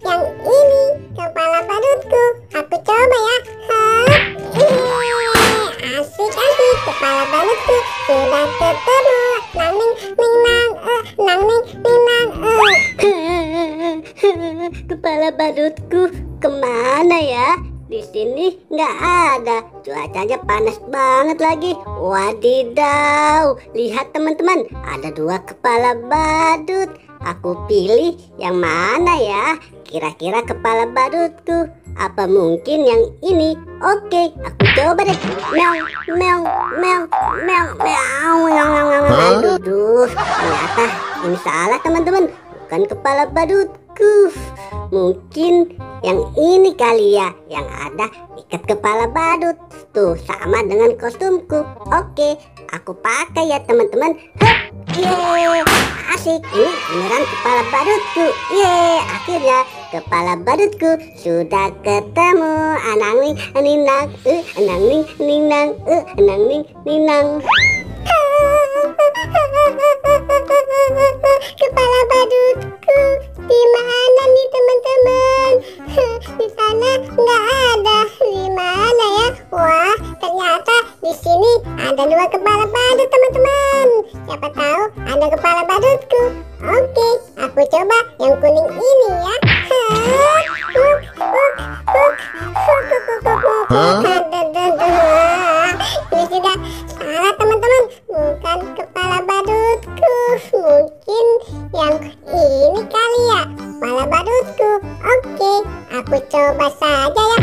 yang ini kepala badutku. Aku coba ya. Asik kepala badutku sudah ketemu. Nang ning ning nang nang ning ning nang Kepala badutku kemana ya? Di sini nggak ada. Cuacanya panas banget lagi. Wadidaw, lihat teman-teman, ada 2 kepala badut. Aku pilih yang mana ya? Kira-kira kepala badutku. Apa mungkin yang ini? Oke, aku coba deh. Meow, meow, meow, meow, meow. Aduh, ternyata ini salah teman-teman. Bukan kepala badutku. Mungkin yang ini kali ya, yang ada ikat kepala badut. Tuh, sama dengan kostumku. Oke, aku pakai ya teman-teman. Yeay, asik. Ini beneran kepala badutku. Yeay, akhirnya kepala badutku sudah ketemu. Anang ning ninang, anang ning ninang, anang ning ninang. Kepala badutku di mana nih teman-teman? Di sana nggak ada. Di mana ya? Wah, ternyata di sini ada 2 kepala badut teman-teman. Siapa tahu ada kepala badutku. Oke, aku coba yang kuning ini ya. Ini sudah salah teman-teman. Bukan kepala badutku. Mungkin yang ini kali ya, kepala badutku. Oke, aku coba saja ya.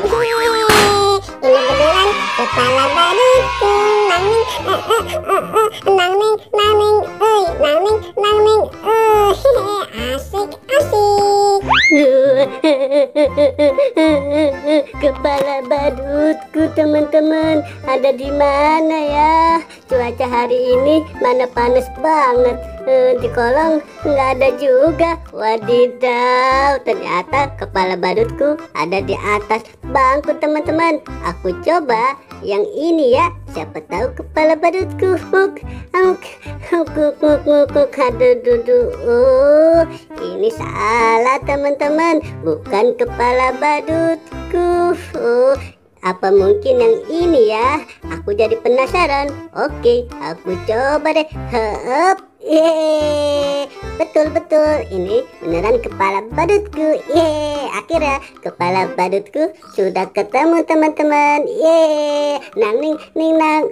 Ini beneran kepala badutku. Nang ning nang ning nang ning nang ning asik asik. Kepala badutku teman-teman, ada di mana ya? Cuaca hari ini mana panas banget. Di kolong nggak ada juga. Wadidaw, ternyata kepala badutku ada di atas bangku teman-teman. Aku coba yang ini ya. Siapa tahu kepala badutku. Aduh, ini salah teman-teman. Bukan kepala badutku. Apa mungkin yang ini ya? Aku jadi penasaran. Oke, aku coba deh. Yeay, betul-betul ini beneran kepala badutku. Yeay, akhirnya kepala badutku sudah ketemu teman-teman. Yeay, nang ning ning nang.